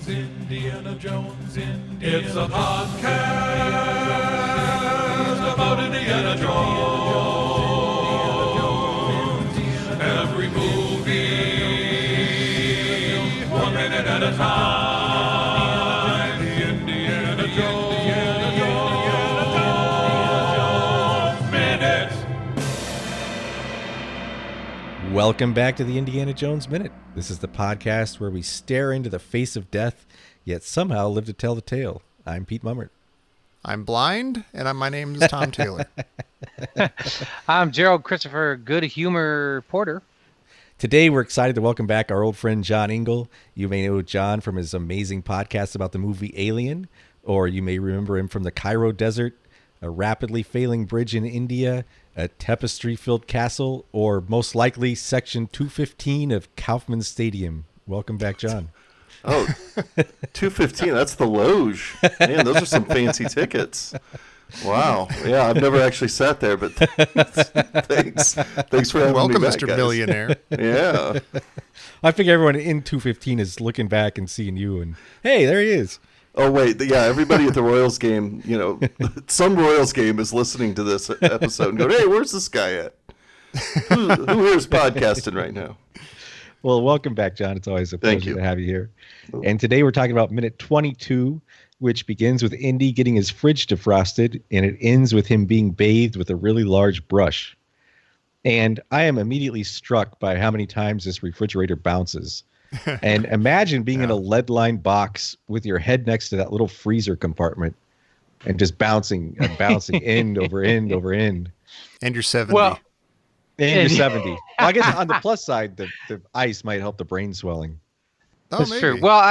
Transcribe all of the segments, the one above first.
Indiana Jones. It's a podcast about Indiana Jones. Every movie, 1 minute at a time. Indiana Jones Minute. Welcome back to the Indiana Jones Minute. This is the podcast where we stare into the face of death, yet somehow live to tell the tale. I'm Pete Mummert. I'm blind, and my name is Tom Taylor. I'm Gerald Christopher Good Humor Porter. Today, we're excited to welcome back our old friend John Ingle. You may know John from his amazing podcast about the movie Alien, or you may remember him from the Cairo Desert, a rapidly failing bridge in India, a tapestry-filled castle, or most likely Section 215 of Kaufman Stadium. Welcome back, John. Oh, 215, that's the Loge. Man, those are some fancy tickets. Wow. Yeah, I've never actually sat there, but thanks. Thanks for having Welcome, me back, Mr. guys. Millionaire. Yeah. I figure everyone in 215 is looking back and seeing you, and hey, there he is. Oh, wait. Yeah, everybody at the Royals game, some Royals game is listening to this episode and going, hey, where's this guy at? Who here's podcasting right now? Well, welcome back, John. It's always a Thank pleasure you. to have you here. And today we're talking about minute 22, which begins with Indy getting his fridge defrosted, and it ends with him being bathed with a really large brush. And I am immediately struck by how many times this refrigerator bounces. And imagine being in a lead-lined box with your head next to that little freezer compartment and just bouncing and bouncing end over end over end. And you're 70. Well, And you're 70. Well, I guess on the plus side, the ice might help the brain swelling. Oh, that's maybe. true. Well,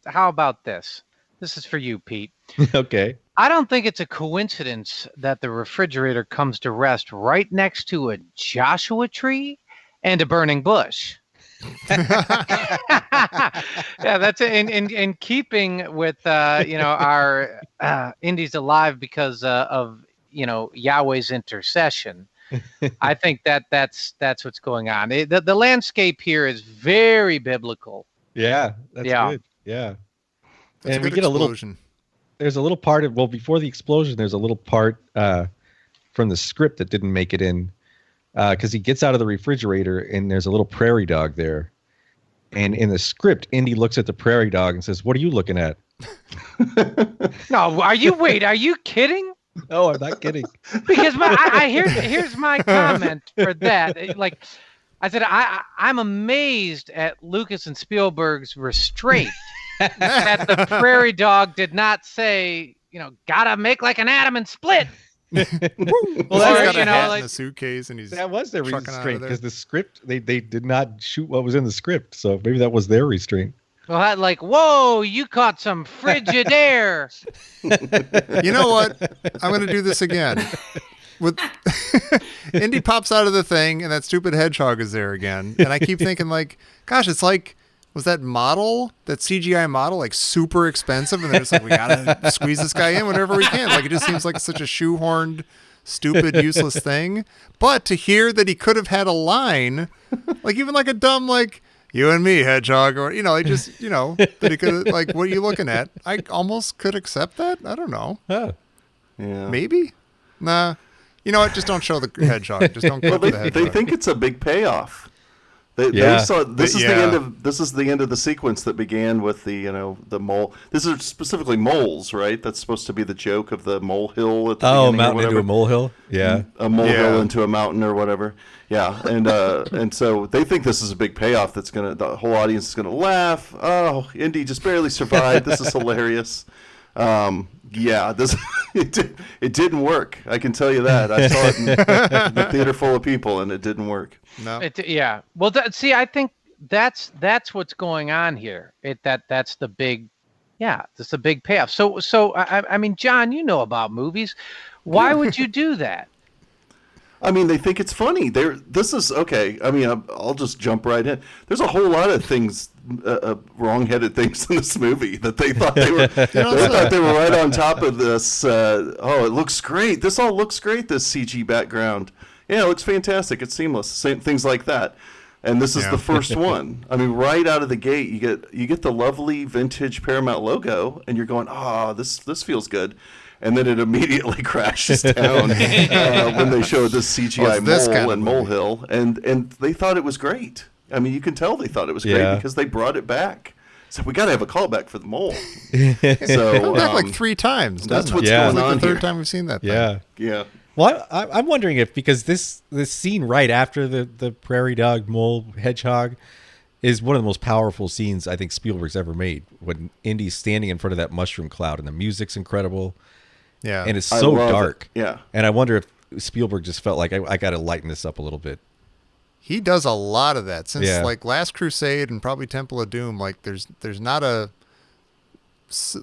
how about this? This is for you, Pete. Okay. I don't think it's a coincidence that the refrigerator comes to rest right next to a Joshua tree and a burning bush. Yeah, that's in keeping with our Indy's alive because of Yahweh's intercession. I think that's what's going on. The landscape here is very biblical. Yeah, that's good. Yeah. That's and a we good get explosion. there's a little part of, before the explosion, there's a little part from the script that didn't make it in because he gets out of the refrigerator and there's a little prairie dog there. And in the script, Indy looks at the prairie dog and says, "What are you looking at?" No, are you kidding? No, I'm not kidding. Because here's my comment for that. Like I said, I'm amazed at Lucas and Spielberg's restraint that the prairie dog did not say, gotta make like an atom and split. Well, Or, got a hat like- in a suitcase, and he's That was their trucking out of restraint there. because the script, they did not shoot what was in the script. So maybe that was their restraint. Well, like, whoa, you caught some frigid air. You know what? I'm going to do this again. With Indy pops out of the thing, and that stupid hedgehog is there again. And I keep thinking, like, gosh, it's like, was that CGI model, like super expensive? And they're just like, we gotta squeeze this guy in whenever we can. Like, it just seems like such a shoehorned, stupid, useless thing. But to hear that he could have had a line, like even like a dumb, like, you and me, hedgehog, or, that he could, like, what are you looking at? I almost could accept that. I don't know. Huh. Yeah. Maybe? Nah. You know what? Just don't show the hedgehog. Just don't Well, clip the hedgehog. they think it's a big payoff. They saw this is the end of the sequence that began with the mole. This is specifically moles, right? That's supposed to be the joke of the molehill at the beginning or Mountain whatever. into a molehill. Yeah. A molehill Yeah. into a mountain or whatever. Yeah, and so they think this is a big payoff. The whole audience is gonna laugh. Oh, Indy just barely survived. This is hilarious. Yeah, it didn't work. I can tell you that. I saw it in the theater full of people, and it didn't work. No. Yeah. Well, see, I think that's what's going on here. That's the big, that's the big payoff. So I mean, John, you know about movies. Why would you do that? I mean, they think it's funny. This is okay. I mean, I'll just jump right in. There's a whole lot of things, wrong-headed things in this movie that they thought they were. They thought they were right on top of this. Oh, it looks great. This all looks great. This CG background. Yeah, it looks fantastic. It's seamless. Same things like that. And this is Yeah. the first one. I mean, right out of the gate, you get the lovely vintage Paramount logo, and you're going, this feels good. And then it immediately crashes down when they show this CGI it's this mole kind of and movie. molehill, and they thought it was great. I mean, you can tell they thought it was great Yeah. because they brought it back. So we got to have a callback for the mole. Come So back like 3 times. that's doesn't what's it? Yeah. It's going like on the third here. time we've seen that thing. Yeah. Yeah. Well, I'm wondering if because this scene right after the prairie dog mole hedgehog is one of the most powerful scenes I think Spielberg's ever made. When Indy's standing in front of that mushroom cloud and the music's incredible Yeah. and it's I so love it. dark. Yeah. And I wonder if Spielberg just felt like I got to lighten this up a little bit. He does a lot of that since Yeah. like Last Crusade and probably Temple of Doom. Like there's not a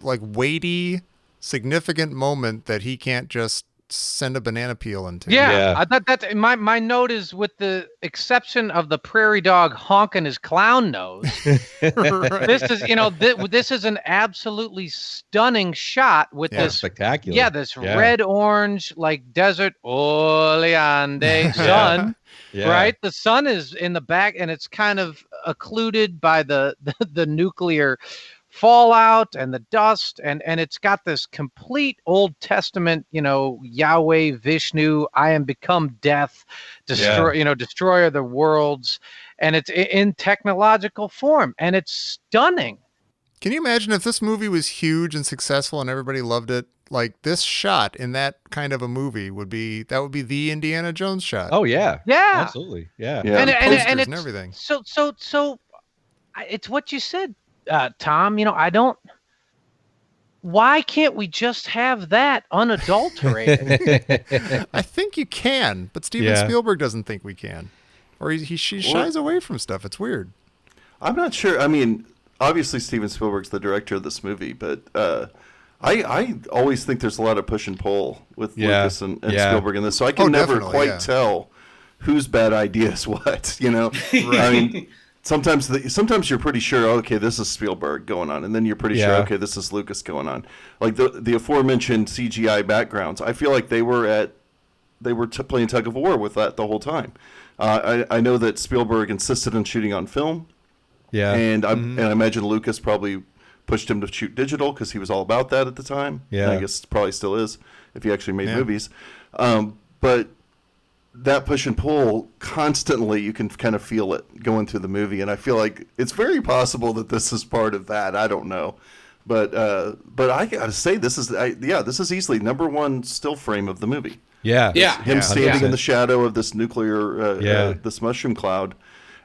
like weighty, significant moment that he can't just send a banana peel into. Yeah, Yeah. I thought that my note is with the exception of the prairie dog honking his clown nose. This is this is an absolutely stunning shot with Yeah. this Spectacular. this red orange like desert oleande sun. Yeah. Right, the sun is in the back, and it's kind of occluded by the nuclear fallout and the dust, and it's got this complete Old Testament, Yahweh Vishnu, I am become death, destroyer of the worlds, and it's in technological form, and it's stunning. Can you imagine if this movie was huge and successful and everybody loved it? Like this shot in that kind of a movie would be the Indiana Jones shot. Oh yeah. Yeah. Absolutely. Yeah. Yeah. and posters and and it's everything. So it's what you said, Tom. I don't. Why can't we just have that unadulterated? I think you can, but Steven Yeah. Spielberg doesn't think we can, or he shies away from stuff. It's weird. I'm not sure. I mean, obviously Steven Spielberg's the director of this movie, but I always think there's a lot of push and pull with Yeah. Lucas and Yeah. Spielberg in this, so I can never definitely, quite yeah. tell whose bad idea is what. I mean, sometimes you're pretty sure, okay, this is Spielberg going on, and then you're pretty sure, Yeah. okay, this is Lucas going on. Like the aforementioned CGI backgrounds, I feel like they were playing tug of war with that the whole time. I know that Spielberg insisted on shooting on film. Yeah. And I imagine Lucas probably pushed him to shoot digital because he was all about that at the time. Yeah. And I guess probably still is if he actually made Yeah. movies. But that push and pull constantly, you can kind of feel it going through the movie. And I feel like it's very possible that this is part of that. I don't know. But I got to say, this is easily number one still frame of the movie. Yeah. Yeah. Him standing in 100%. the shadow of this nuclear, this mushroom cloud.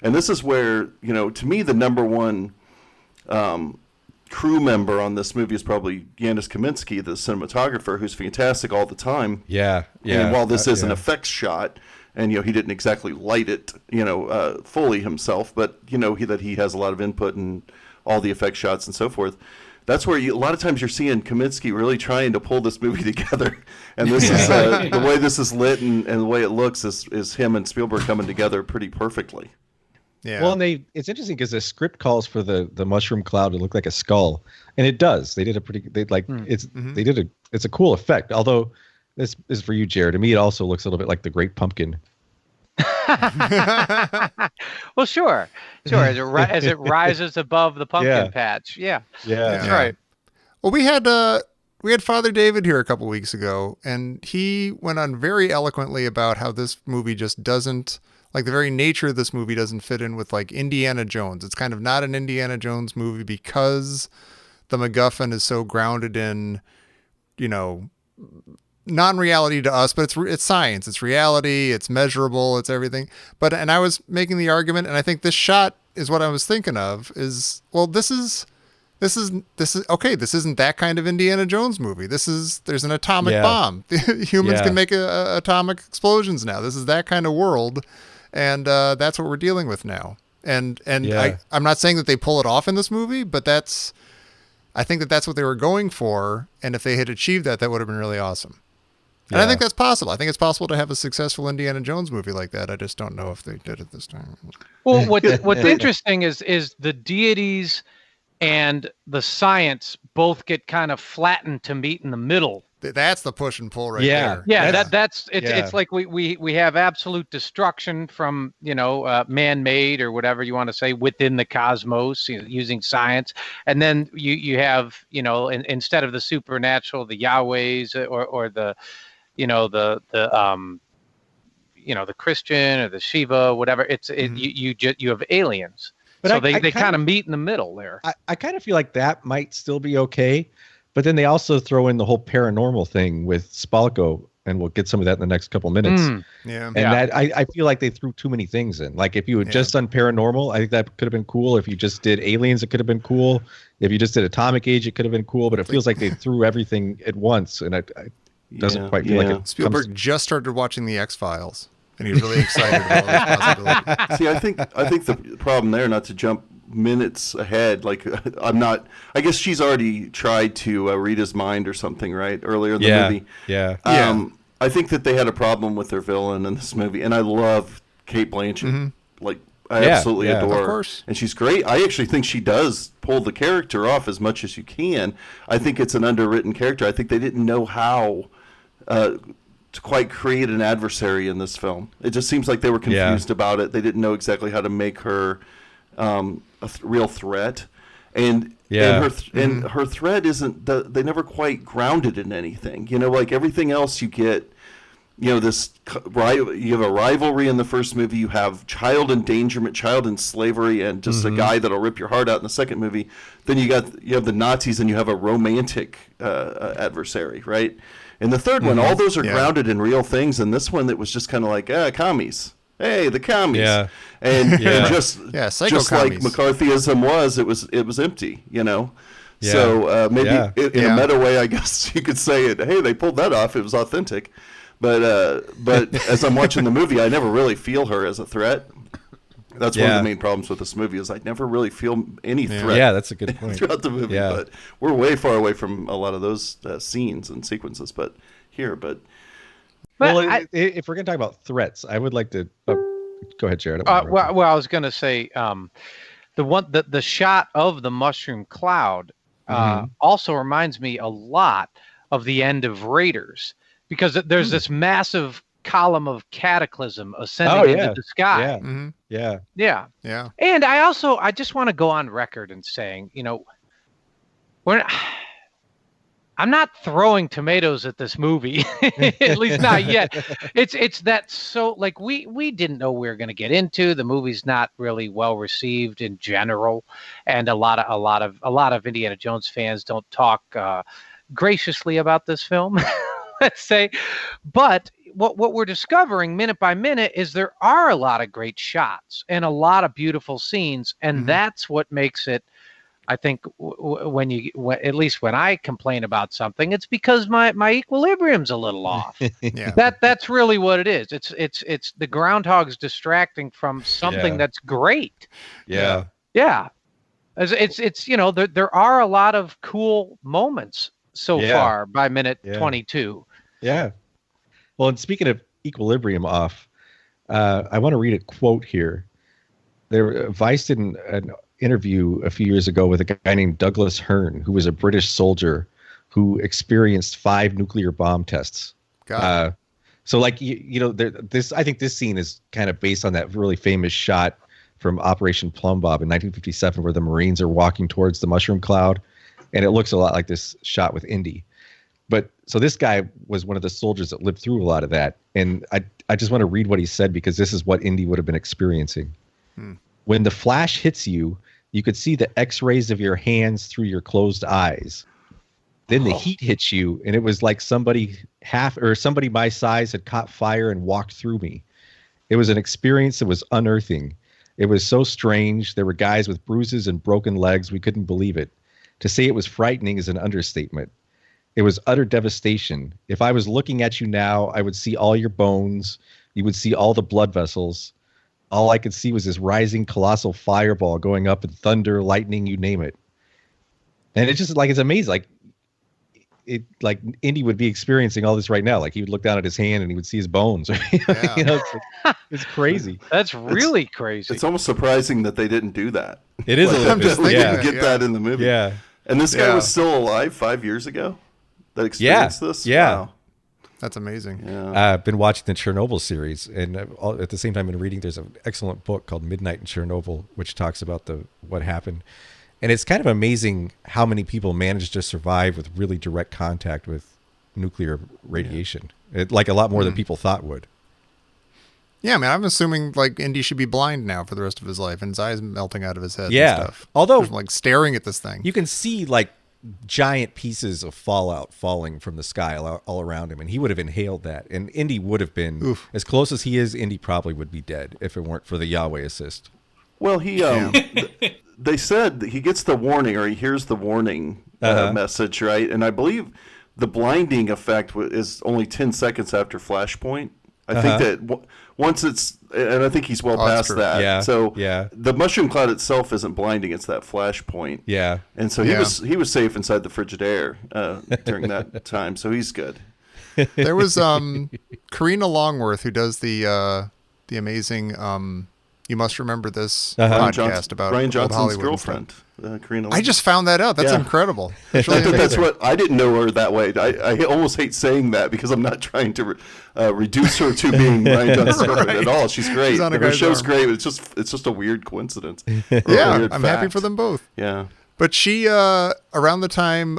And this is where, to me, the number one crew member on this movie is probably Yanis Kaminski, the cinematographer, who's fantastic all the time. Yeah. Yeah. And while this is an yeah. effects shot, and he didn't exactly light it, fully himself, but that he has a lot of input in all the effect shots and so forth. That's where a lot of times you're seeing Kaminski really trying to pull this movie together, and this is the way this is lit and the way it looks is him and Spielberg coming together pretty perfectly. Yeah. Well, and it's interesting because the script calls for the mushroom cloud to look like a skull, and it does. They did it's a cool effect. Although this is for you, Jared. To me, it also looks a little bit like the Great Pumpkin. Well, sure. As it rises above the pumpkin patch. Yeah. That's right. Well, we had Father David here a couple weeks ago, and he went on very eloquently about how this movie just doesn't, like, the very nature of this movie doesn't fit in with, like, Indiana Jones. It's kind of not an Indiana Jones movie because the MacGuffin is so grounded in, non-reality to us, but it's science, it's reality, it's measurable, it's everything. And I was making the argument, and I think this shot is what I was thinking of is, well, this is okay. This isn't that kind of Indiana Jones movie. There's an atomic bomb. Humans can make atomic explosions now. This is that kind of world. And that's what we're dealing with now. And I'm not saying that they pull it off in this movie, but I think that's what they were going for. And if they had achieved that, that would have been really awesome. And I think that's possible. I think it's possible to have a successful Indiana Jones movie like that. I just don't know if they did it this time. Well, what's interesting is the deities and the science both get kind of flattened to meet in the middle That's the push and pull right Yeah. there. Yeah, that's it's yeah. it's like we have absolute destruction from man-made or whatever you want to say within the cosmos, using science, and then you have instead of the supernatural, the Yahwehs or the the Christian or the Shiva, whatever. You have aliens, But so I they kind of meet in the middle there. I kind of feel like that might still be okay, but then they also throw in the whole paranormal thing with Spalko, and we'll get some of that in the next couple minutes. Yeah. And that I feel like they threw too many things in. Like if you had just done paranormal, I think that could have been cool. If you just did aliens, it could have been cool. If you just did atomic age, it could have been cool. But it feels like they threw everything at once, and it doesn't quite feel like it. Spielberg just started watching the X-Files, and he's really excited about all those possibilities. See, I think the problem there, not to jump minutes ahead, like I guess she's already tried to read his mind or something, right? Earlier in the movie. Yeah. I think that they had a problem with their villain in this movie, and I love Kate Blanchett. Like, I absolutely adore her. Of course. And she's great. I actually think she does pull the character off as much as you can. I think it's an underwritten character. I think they didn't know how to quite create an adversary in this film. It just seems like they were confused about it. They didn't know exactly how to make her real threat. And her threat isn't they never quite grounded in anything. Like everything else you get, you have a rivalry in the first movie, you have child endangerment, child in slavery, and just a guy that'll rip your heart out in the second movie. Then you have the Nazis, and you have a romantic adversary, right? In the third one, all those are grounded in real things, and this one, it was just kind of like, commies. Hey, the commies. Yeah. And just like psycho-commies. McCarthyism it was empty, Yeah. So maybe in a meta way, I guess you could say it. Hey, they pulled that off. It was authentic. But as I'm watching the movie, I never really feel her as a threat. That's one of the main problems with this movie is I never really feel any threat. Yeah, that's a good point. Throughout the movie, but we're way far away from a lot of those scenes and sequences. But well, if we're going to talk about threats, I would like to go ahead, Jared. I was going to say the shot of the mushroom cloud also reminds me a lot of the end of Raiders, because there's this massive column of cataclysm ascending into the sky. Yeah. And I just want to go on record and saying, I'm not throwing tomatoes at this movie, at least not yet. It's that so like we didn't know we were going to get into. The movie's not really well received in general, and a lot of Indiana Jones fans don't talk graciously about this film. Let's say, but what we're discovering minute by minute is there are a lot of great shots and a lot of beautiful scenes, and that's what makes it. I think at least when I complain about something, it's because my equilibrium's a little off. That's really what it is. It's the groundhog's distracting from something that's great. Yeah. It's there are a lot of cool moments so far by minute 22. Yeah. Well, and speaking of equilibrium off, I want to read a quote here. Vice did an interview a few years ago with a guy named Douglas Hearn, who was a British soldier who experienced 5 nuclear bomb tests. So like, I think this scene is kind of based on that really famous shot from Operation Plum Bob in 1957, where the Marines are walking towards the mushroom cloud. And it looks a lot like this shot with Indy. But so this guy was one of the soldiers that lived through a lot of that. And I just want to read what he said, because this is what Indy would have been experiencing. When the flash hits you, you could see the x-rays of your hands through your closed eyes. Then the heat hits you, and it was like somebody my size had caught fire and walked through me. It was an experience that was unearthing. It was so strange. There were guys with bruises and broken legs. We couldn't believe it. To say it was frightening is an understatement. It was utter devastation. If I was looking at you now, I would see all your bones. You would see all the blood vessels. All I could see was this rising colossal fireball going up, and thunder, lightning, you name it. And it's just like, it's amazing. Like Indy would be experiencing all this right now. Like he would look down at his hand and he would see his bones. It's crazy. That's really crazy. It's almost surprising that they didn't do that. It is a little bit. They didn't get that in the movie. Yeah. And this guy was still alive 5 years ago. that experienced this? Yeah. Wow. That's amazing. Yeah. I've been watching the Chernobyl series, and at the same time been reading. There's an excellent book called Midnight in Chernobyl, which talks about what happened, and it's kind of amazing how many people managed to survive with really direct contact with nuclear radiation. Like a lot more than people thought would. Yeah, I mean, I'm assuming like Indy should be blind now for the rest of his life, and his eyes melting out of his head. Yeah. And stuff. Although Just, like staring at this thing. you can see like giant pieces of fallout falling from the sky all around him, and he would have inhaled that, and Indy would have been as close as he is. Indy probably would be dead if it weren't for the Yahweh assist. Well, they said that he gets the warning, or he hears the warning message, right? And I believe the blinding effect is only 10 seconds after Flashpoint. I think that once it's, and I think he's well past that. Yeah. So yeah. The mushroom cloud itself isn't blinding; it's that Flashpoint. Yeah. And so he was safe inside the Frigidaire during that time, so he's good. There was Karina Longworth, who does the amazing You Must Remember This podcast about Ryan old Johnson's Hollywood girlfriend, Karina. I just found that out. That's incredible. That's I really think that's amazing. what I didn't know her that way. I almost hate saying that because I'm not trying to reduce her to being Ryan Johnson's girlfriend at all. She's great. She's on a Her guy's show's arm. great. It's just a weird coincidence. Yeah, I'm happy for them both. Yeah. But she, around the time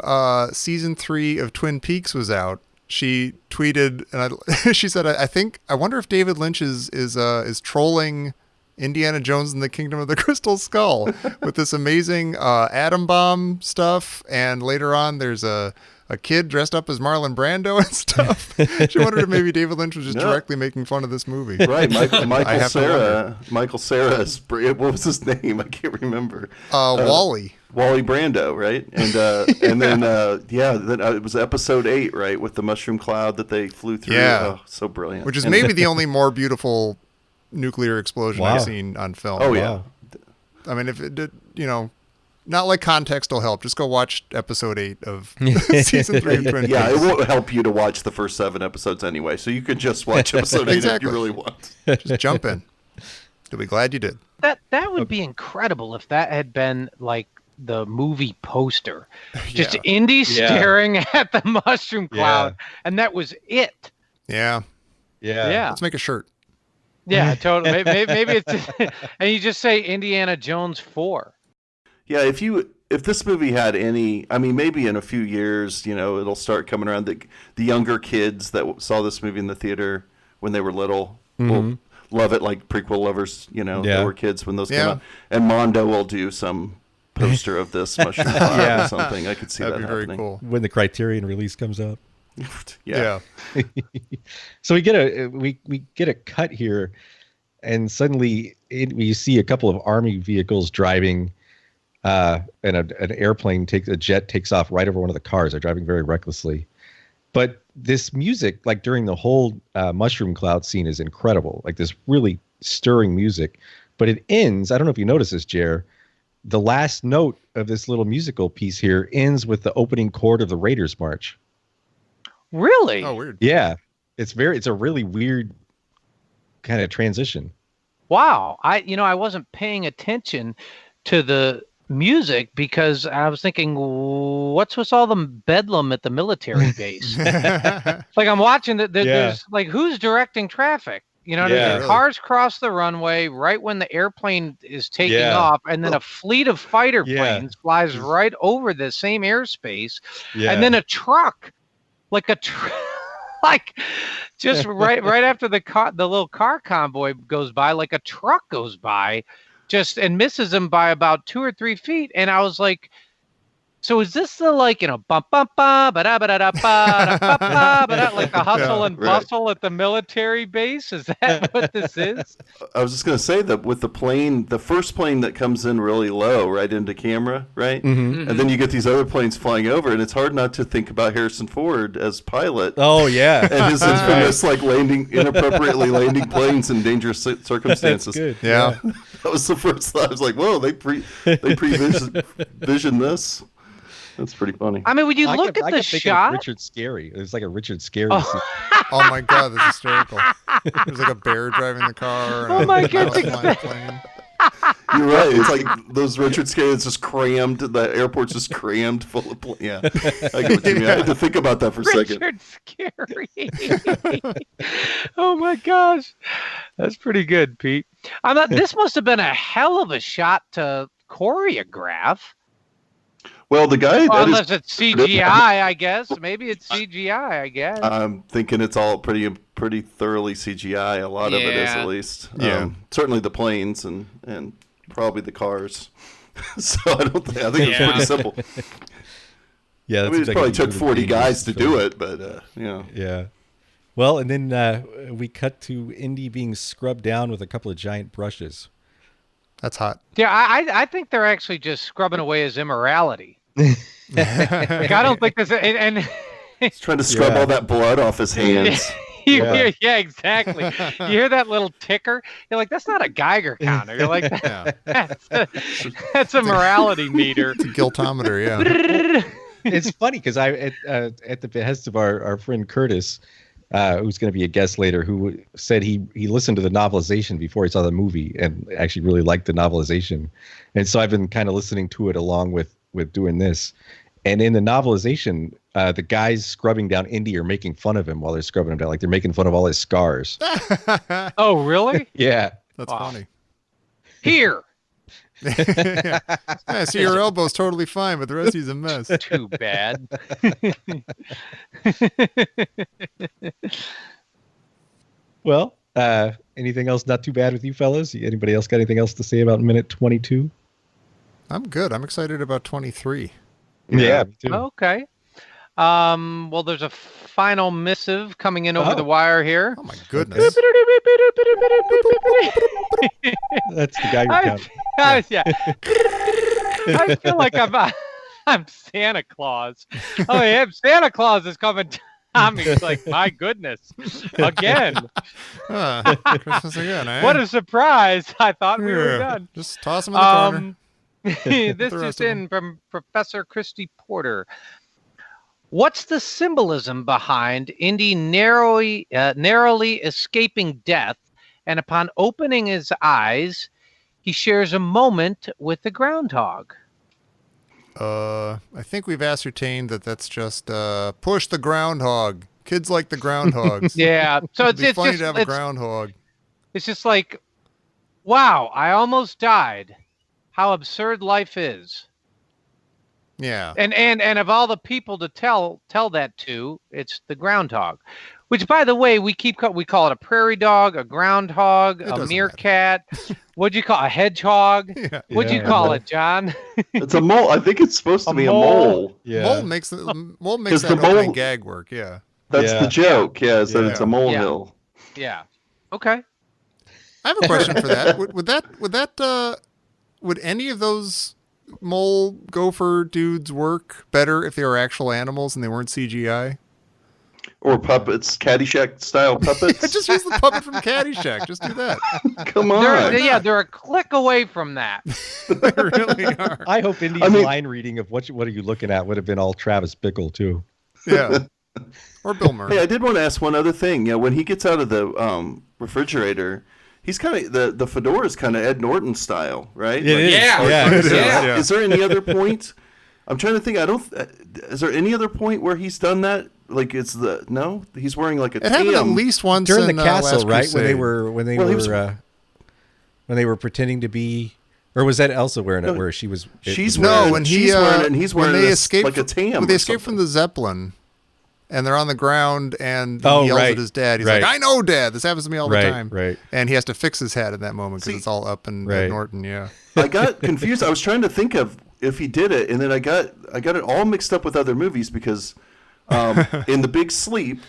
season 3 of Twin Peaks was out, she tweeted, and she said, I wonder if David Lynch is trolling Indiana Jones and the Kingdom of the Crystal Skull with this amazing atom bomb stuff, and later on there's a kid dressed up as Marlon Brando and stuff. She wondered if maybe David Lynch was just directly making fun of this movie. Right, Michael Cera. Michael Cera is, what was his name? I can't remember. Wally Brando, right? And then then it was episode 8, right, with the mushroom cloud that they flew through. Yeah, so brilliant. Which is maybe the only more beautiful nuclear explosion I've seen on film. Oh yeah. I mean, if it did, not like context will help. Just go watch episode 8 of season 3 of Twin Peaks. Yeah, it won't help you to watch the first 7 episodes anyway. So you could just watch episode 8 if you really want. Just jump in. You'll be glad you did. That would be incredible if that had been like the movie poster. Just Indy staring at the mushroom cloud, and that was it. Yeah. Let's make a shirt. Yeah, totally. Maybe it's just, and you just say Indiana Jones 4. Yeah, if this movie had any, I mean, maybe in a few years, it'll start coming around. The younger kids that saw this movie in the theater when they were little will love it, like prequel lovers. They were kids when those came out. And Mondo will do some poster of this mushroom cloud or something. I could see That'd that be happening. very cool. When the Criterion release comes out. Yeah. So we get a cut here, and suddenly we see a couple of army vehicles driving, and an airplane a jet takes off right over one of the cars. They're driving very recklessly, but this music, like during the whole mushroom cloud scene, is incredible. Like this really stirring music, but it ends. I don't know if you noticed this, Jer. The last note of this little musical piece here ends with the opening chord of the Raiders March. Really? Oh, weird. Yeah, it's a really weird kind of transition. Wow. I wasn't paying attention to the music because I was thinking, what's with all the bedlam at the military base? Like I'm watching there's like, who's directing traffic? The cars cross the runway right when the airplane is taking off, and then a fleet of fighter planes flies right over the same airspace, and then a truck. Like like just right after the little car convoy goes by, like a truck goes by, and misses him by about 2 or 3 feet, and I was like, so is this the bum bum ba ba da ba da da ba da ba ba like the hustle and bustle at the military base? Is that what this is? I was just gonna say that with the first plane that comes in really low, right into camera, right, and then you get these other planes flying over, and it's hard not to think about Harrison Ford as pilot. Oh yeah, and his infamous inappropriately landing planes in dangerous circumstances. That's good. Yeah. That was the first thought. I was like, whoa, they vision this. That's pretty funny. I mean, when you look at the shot, Richard Scarry. It was like a Richard Scarry. Oh my God, that's hysterical. There's like a bear driving the car. And oh my a God, mouse flying the plane. You're right. It's like those Richard Scarry's just crammed. The airport's just crammed full of. Yeah, I get what you mean. I had to think about that for a second. Richard Scarry. Oh my gosh, that's pretty good, Pete. This must have been a hell of a shot to choreograph. Well, the guy. Unless it's CGI, I guess. Maybe it's CGI, I guess. I'm thinking it's all pretty thoroughly CGI. A lot of it is, at least. Yeah. Certainly the planes and probably the cars. So I think it's pretty simple. Yeah, I mean, it probably took 40 guys to do it, but Yeah. Well, and then we cut to Indy being scrubbed down with a couple of giant brushes. That's hot. Yeah, I think they're actually just scrubbing away his immorality. Like, I don't think this. And he's trying to scrub all that blood off his hands. yeah, exactly. You hear that little ticker? You're like, that's not a Geiger counter. You're like, that's a morality meter. It's a guiltometer, yeah. It's funny because at the behest of our friend Curtis, who's going to be a guest later, who said he listened to the novelization before he saw the movie and actually really liked the novelization. And so I've been kind of listening to it along with doing this. And in the novelization, the guys scrubbing down Indy are making fun of him while they're scrubbing him down. Like they're making fun of all his scars. Oh, really? Yeah. That's funny. Here. Yeah, see, your elbow's totally fine, but the rest of you's a mess. Too bad. Well, anything else not too bad with you fellas? Anybody else got anything else to say about minute 22? I'm good. I'm excited about 23. Yeah, me too. Okay. Well, there's a final missive coming in over the wire here. Oh my goodness. That's the Geiger count. Yeah. I feel like I'm Santa Claus. Oh yeah, Santa Claus is coming. Tommy's like, my goodness, again. Christmas again, eh? What a surprise! I thought we were done. Just toss them in the corner. This is in from Professor Christy Porter. What's the symbolism behind Indy narrowly escaping death, and upon opening his eyes, he shares a moment with the groundhog? I think we've ascertained that that's just push the groundhog. Kids like the groundhogs. Yeah, so it's funny just, to have a groundhog. It's just like, wow, I almost died. How absurd life is. Yeah. And of all the people to tell that to, it's the groundhog. Which, by the way, we call it a prairie dog, a groundhog, a meerkat. What'd you call a hedgehog? Yeah. What'd you call it, John? It's a mole. I think it's supposed to be a mole. Yeah. Mole makes that the opening mole- gag work. Yeah. That's the joke. Yeah, is that it's a molehill. Yeah. Okay. I have a question for that. Would any of those mole gopher dudes work better if they were actual animals and they weren't CGI? Or puppets, Caddyshack style puppets. Just use the puppet from Caddyshack. Just do that. Come on. They're a click away from that. They really are. I hope Indy's line reading of what are you looking at would have been all Travis Bickle too. Yeah. Or Bill Murray. Hey, I did want to ask one other thing. Yeah, when he gets out of the refrigerator, he's kind of the fedora is kind of Ed Norton style, right? It is. Yeah. Is there any other point? I'm trying to think. Is there any other point where he's done that? Like he's wearing like a It happened at least once during in the castle, Last right? Crusade. When they were pretending to be, or was that Elsa wearing it? Where she was? She's wearing when he's wearing like a tam. When they escape from the Zeppelin, and they're on the ground, and he yells at his dad. He's like, "I know, Dad. This happens to me all the time." Right. And he has to fix his head at that moment because it's all up and Ed Norton. Yeah. I got confused. I was trying to think of if he did it, and then I got it all mixed up with other movies because in The Big Sleep,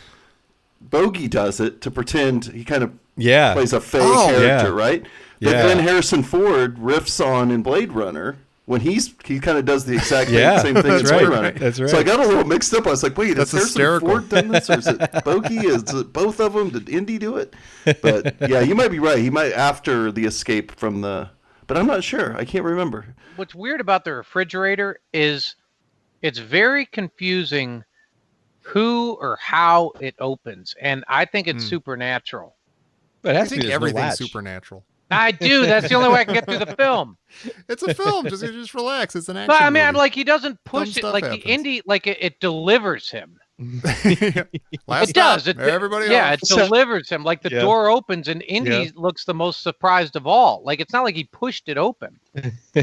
Bogey does it to pretend he kind of plays a fake character, right? But then Harrison Ford riffs on in Blade Runner when he kind of does the exact same thing in Blade Runner. That's right. So I got a little mixed up. I was like, wait, That's has Harrison hysterical. Ford done this, or is it Bogey? Is it both of them? Did Indy do it? But yeah, you might be right. He might after the escape from the. But I'm not sure. I can't remember. What's weird about the refrigerator is it's very confusing who or how it opens, and I think it's supernatural. But I think everything's supernatural. I do. That's the only way I can get through the film. It's a film. Just relax. It's an action But I mean, movie. I'm like, he doesn't push Dumb it. stuff Like happens. the Indy, like it delivers him. Last It does. stop, It, everybody yeah, off. it delivers him. Like the Yeah. door opens and Indy Yeah. looks the most surprised of all. Like it's not like he pushed it open.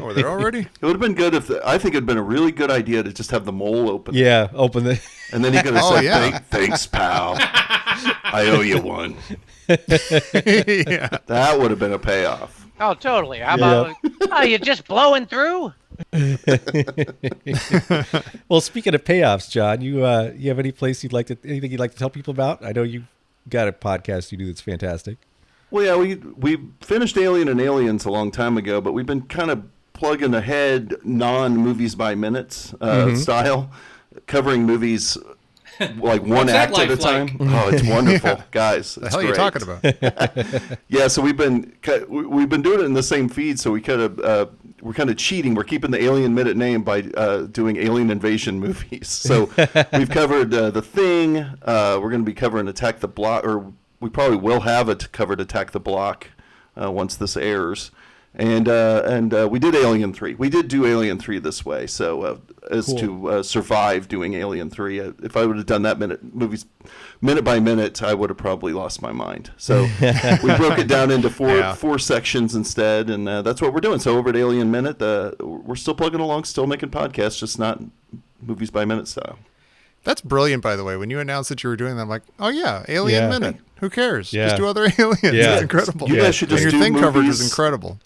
Oh, they're already? It would have been good if I think it'd been a really good idea to just have the mole open. Yeah, open the. And then he could have Oh, said, yeah. Thanks, pal. I owe you one. Yeah. That would have been a payoff. Oh, totally. How about? Oh, you're just blowing through. Well, speaking of payoffs, John, you have anything you'd like to tell people about? I know you got a podcast you do that's fantastic. Well, yeah, we finished Alien and Aliens a long time ago, but we've been kind of plugging ahead non-movies by minutes style, covering movies like one What's that act at a life time. like? Oh, it's wonderful, guys. The It's hell are you great. talking about? Yeah, so we've been doing it in the same feed, so we're kind of cheating. We're keeping the Alien Minute name by doing Alien Invasion movies. So we've covered The Thing. We're going to be covering Attack the Block, or we probably will have it covered Attack the Block once this airs. And we did Alien 3. We did do Alien 3 this way. So to survive doing Alien 3, if I would have done that movies minute by minute, I would have probably lost my mind. So we broke it down into four sections instead, and that's what we're doing. So over at Alien Minute, we're still plugging along, still making podcasts, just not movies by minute style. That's brilliant, by the way. When you announced that you were doing that, I'm like, oh, yeah, Alien Yeah. Minute. Who cares? Yeah. Just do other aliens. Yeah. It's incredible. You guys should just and do your Thing coverage was movies incredible.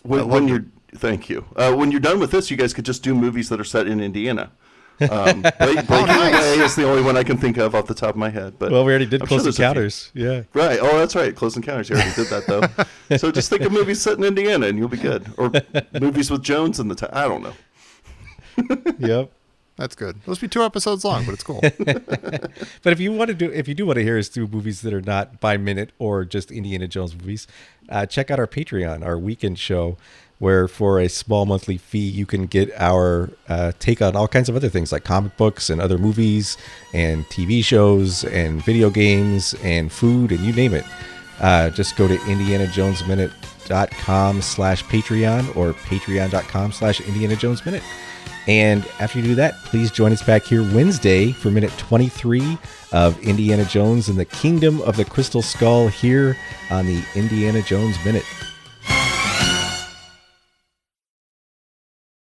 Thank you. When you're done with this, you guys could just do movies that are set in Indiana. Blake Lively is the only one I can think of off the top of my head. But Well, we already did I'm sure Close there's a few. Encounters. Yeah. Right. Oh, that's right. Close Encounters. You already did that, though. So just think of movies set in Indiana, and you'll be good. Or movies with Jones in the time. I don't know. Yep. That's good. Those be 2 episodes long, but it's cool. But if you do want to hear us do movies that are not by minute or just Indiana Jones movies, check out our Patreon, our weekend show, where for a small monthly fee you can get our take on all kinds of other things like comic books and other movies and TV shows and video games and food and you name it. Just go to indianajonesminute.com/Patreon or patreon.com/IndianaJonesMinute. And after you do that, please join us back here Wednesday for minute 23 of Indiana Jones and the Kingdom of the Crystal Skull here on the Indiana Jones Minute.